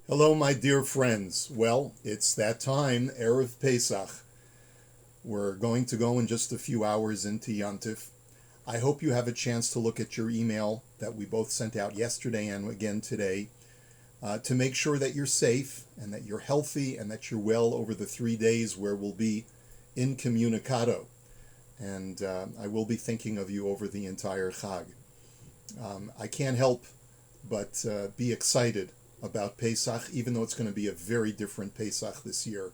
Hello, my dear friends. Well, it's that time, Erev Pesach. We're going to go in just a few hours into Yontif. I hope you have a chance to look at your email that we both sent out yesterday and again today to make sure that you're safe and that you're healthy and that you're well over the 3 days where we'll be incommunicado. And I will be thinking of you over the entire Chag. I can't help but be excited about Pesach, even though it's going to be a very different Pesach this year.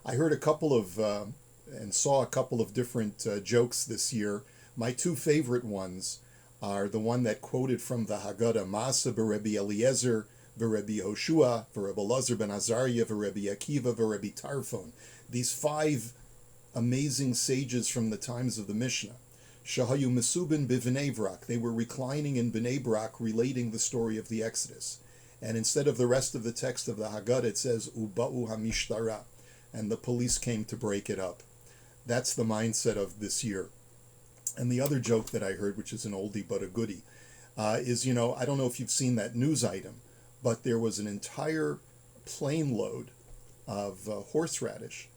I heard a couple of and saw a couple of different jokes this year. My two favorite ones are the one that quoted from the Haggadah, Masa v'Rebbe Eliezer v'Rebbe Hoshua v'Rebbe Lazar ben Azariah v'Rebbe Akiva v'Rebbe Tarfon. These five amazing sages from the times of the Mishnah. Shahayu Mesubin b'Bnei Brak. They were reclining in Bnei Brak relating the story of the Exodus. And instead of the rest of the text of the Haggadah, it says, Uba'u HaMishtara, and the police came to break it up. That's the mindset of this year. And the other joke that I heard, which is an oldie but a goodie, is, I don't know if you've seen that news item, but there was an entire plane load of horseradish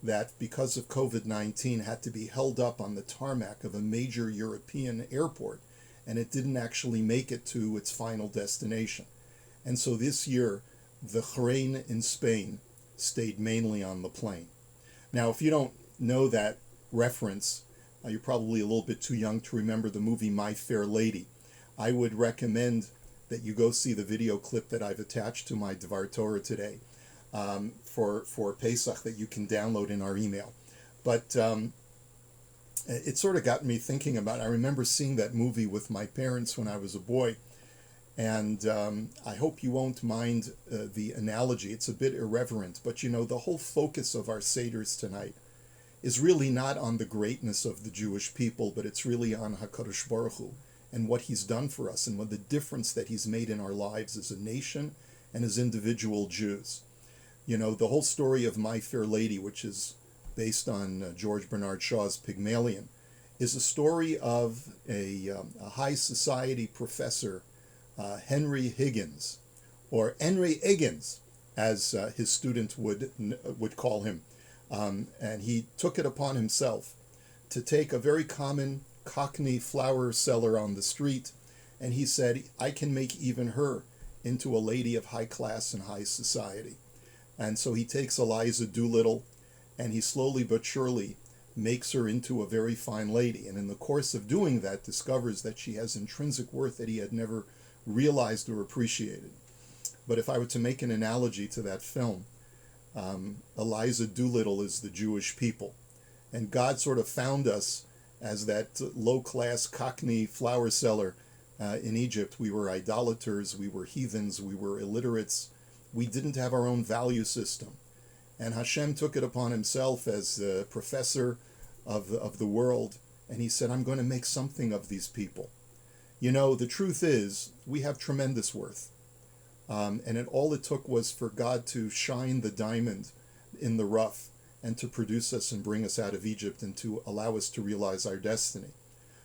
that, because of COVID-19, had to be held up on the tarmac of a major European airport, and it didn't actually make it to its final destination. And so this year, the Jaén in Spain stayed mainly on the plane. Now, if you don't know that reference, you're probably a little bit too young to remember the movie My Fair Lady. I would recommend that you go see the video clip that I've attached to my Dvar Torah today for Pesach that you can download in our email. But it sort of got me thinking about, I remember seeing that movie with my parents when I was a boy. And I hope you won't mind the analogy. It's a bit irreverent, but the whole focus of our Seders tonight is really not on the greatness of the Jewish people, but it's really on HaKadosh Baruch Hu and what He's done for us and what the difference that He's made in our lives as a nation and as individual Jews. The whole story of My Fair Lady, which is based on George Bernard Shaw's Pygmalion, is a story of a high society professor, Henry Higgins, or Henry Higgins, as his student would call him. And he took it upon himself to take a very common Cockney flower seller on the street, and he said, I can make even her into a lady of high class and high society. And so he takes Eliza Doolittle, and he slowly but surely makes her into a very fine lady. And in the course of doing that, discovers that she has intrinsic worth that he had never realized or appreciated. But if I were to make an analogy to that film, Eliza Doolittle is the Jewish people. And God sort of found us as that low-class Cockney flower seller in Egypt. We were idolaters, we were heathens, we were illiterates. We didn't have our own value system. And Hashem took it upon himself as the professor of the world, and he said, I'm going to make something of these people. The truth is, we have tremendous worth. And all it took was for God to shine the diamond in the rough and to produce us and bring us out of Egypt and to allow us to realize our destiny.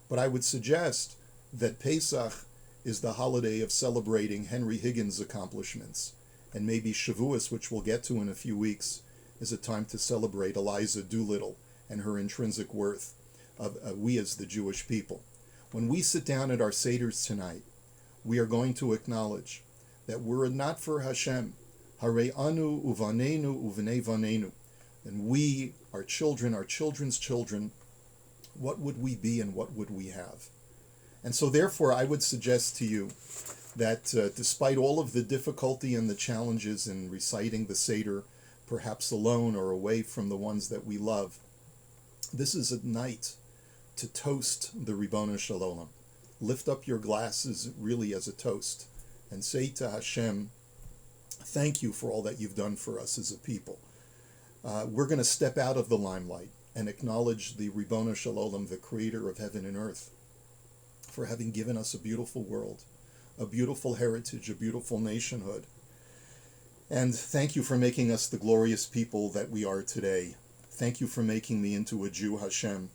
But I would suggest that Pesach is the holiday of celebrating Henry Higgins' accomplishments. And maybe Shavuos, which we'll get to in a few weeks, is a time to celebrate Eliza Doolittle and her intrinsic worth of we as the Jewish people. When we sit down at our Seders tonight, we are going to acknowledge that were it not for Hashem, Harei anu uvanenu uvnei vanenu, and we, our children, our children's children, what would we be and what would we have? And so therefore I would suggest to you that despite all of the difficulty and the challenges in reciting the Seder, perhaps alone or away from the ones that we love, this is a night to toast the Ribono Shel Olam. Lift up your glasses really as a toast and say to Hashem, thank you for all that you've done for us as a people. We're going to step out of the limelight and acknowledge the Ribono Shel Olam, the creator of heaven and earth, for having given us a beautiful world, a beautiful heritage, a beautiful nationhood. And thank you for making us the glorious people that we are today. Thank you for making me into a Jew, Hashem.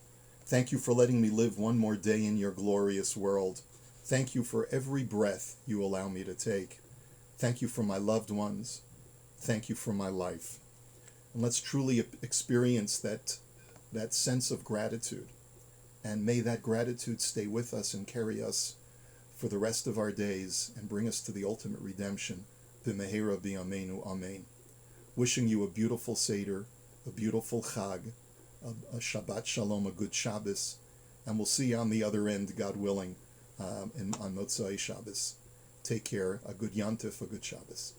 Thank you for letting me live one more day in your glorious world. Thank you for every breath you allow me to take. Thank you for my loved ones. Thank you for my life. And let's truly experience that sense of gratitude. And may that gratitude stay with us and carry us for the rest of our days and bring us to the ultimate redemption. B'mehera b'yameinu, amen. Wishing you a beautiful Seder, a beautiful Chag, a Shabbat Shalom, a good Shabbos, and we'll see you on the other end, God willing, on Motzai Shabbos. Take care, a good Yantif, a good Shabbos.